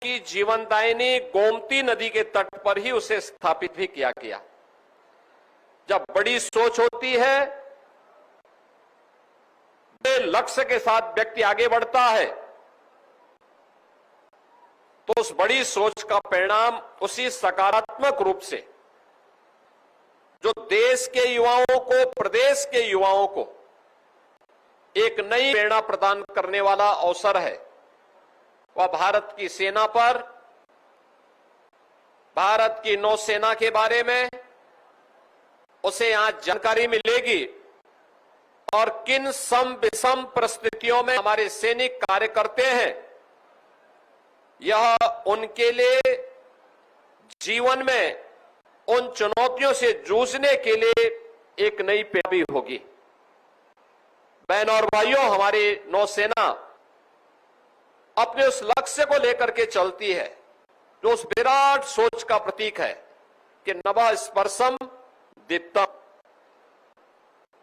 की जीवनदायिनी गोमती नदी के तट पर ही उसे स्थापित भी किया गया। जब बड़ी सोच होती है, बड़े लक्ष्य के साथ व्यक्ति आगे बढ़ता है, तो उस बड़ी सोच का परिणाम उसी सकारात्मक रूप से जो देश के युवाओं को, प्रदेश के युवाओं को एक नई प्रेरणा प्रदान करने वाला अवसर है, वह भारत की सेना पर, भारत की नौसेना के बारे में उसे यहां जानकारी मिलेगी और किन सम विषम परिस्थितियों में हमारे सैनिक कार्य करते हैं। यह उनके लिए जीवन में उन चुनौतियों से जूझने के लिए एक नई प्रेरणा होगी। बहनों और भाइयों, हमारी नौसेना अपने उस लक्ष्य को लेकर के चलती है जो उस विराट सोच का प्रतीक है कि नभः स्पर्शम दीप्तम,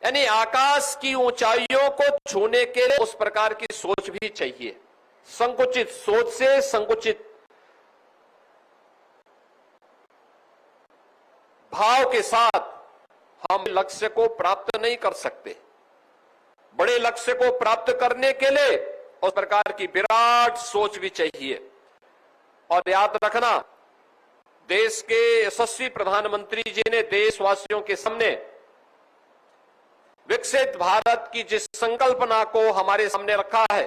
यानी आकाश की ऊंचाइयों को छूने के लिए उस प्रकार की सोच भी चाहिए। संकुचित सोच से संकुचित भाव के साथ हम लक्ष्य को प्राप्त नहीं कर सकते। बड़े लक्ष्य को प्राप्त करने के लिए उस प्रकार की विराट सोच भी चाहिए। और याद रखना, देश के यशस्वी प्रधानमंत्री जी ने देशवासियों के सामने विकसित भारत की जिस संकल्पना को हमारे सामने रखा है,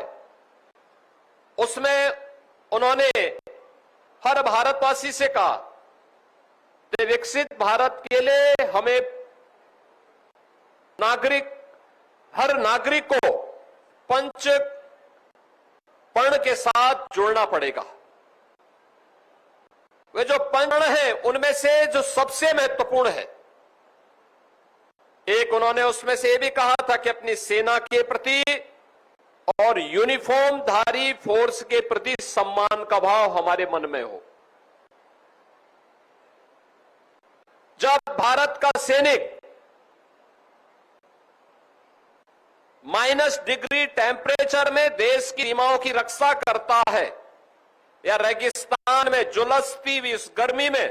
उसमें उन्होंने हर भारतवासी से कहा कि विकसित भारत के लिए हमें हर नागरिक को पंच पर्ण के साथ जोड़ना पड़ेगा। वे जो पर्ण है उनमें से जो सबसे महत्वपूर्ण है, एक उन्होंने उसमें से यह भी कहा था कि अपनी सेना के प्रति और यूनिफॉर्म धारी फोर्स के प्रति सम्मान का भाव हमारे मन में हो। जब भारत का सैनिक -डिग्री टेम्परेचर में देश की सीमाओं की रक्षा करता है, या रेगिस्तान में झुलसती हुई इस गर्मी में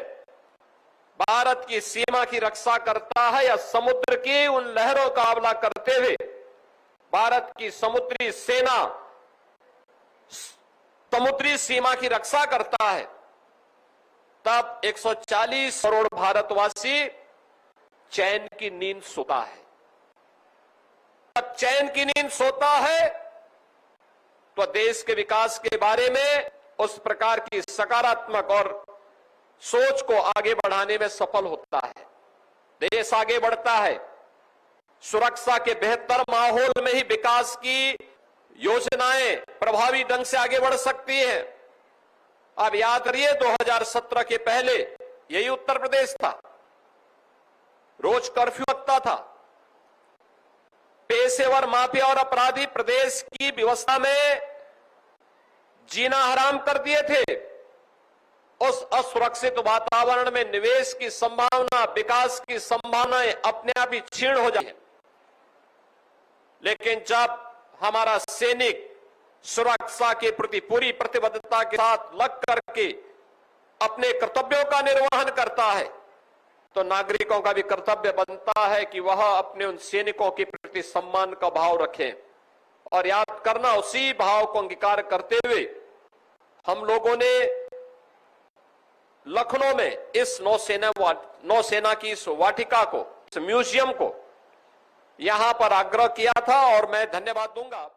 भारत की सीमा की रक्षा करता है, या समुद्र की उन लहरों का मुकाबला करते हुए भारत की समुद्री सेना समुद्री सीमा की रक्षा करता है, तब 140 करोड़ भारतवासी चैन की नींद सोता है। जब चैन की नींद सोता है तो देश के विकास के बारे में उस प्रकार की सकारात्मक और सोच को आगे बढ़ाने में सफल होता है। देश आगे बढ़ता है, सुरक्षा के बेहतर माहौल में ही विकास की योजनाएं प्रभावी ढंग से आगे बढ़ सकती हैं। आप याद करिए, 2017 के पहले यही उत्तर प्रदेश था, रोज कर्फ्यू लगता था, पेशेवर माफिया और अपराधी प्रदेश की व्यवस्था में जीना हराम कर दिए थे। उस असुरक्षित वातावरण में निवेश की संभावना, विकास की संभावनाएं अपने आप ही क्षीण हो जाती है। लेकिन जब हमारा सैनिक सुरक्षा के प्रति पूरी प्रतिबद्धता के साथ लग करके अपने कर्तव्यों का निर्वहन करता है, तो नागरिकों का भी कर्तव्य बनता है कि वह अपने उन सैनिकों के प्रति सम्मान का भाव रखें। और याद करना, उसी भाव को अंगीकार करते हुए हम लोगों ने लखनऊ में इस नौसेना की इस वाटिका को, इस म्यूजियम को यहां पर आग्रह किया था, और मैं धन्यवाद दूंगा।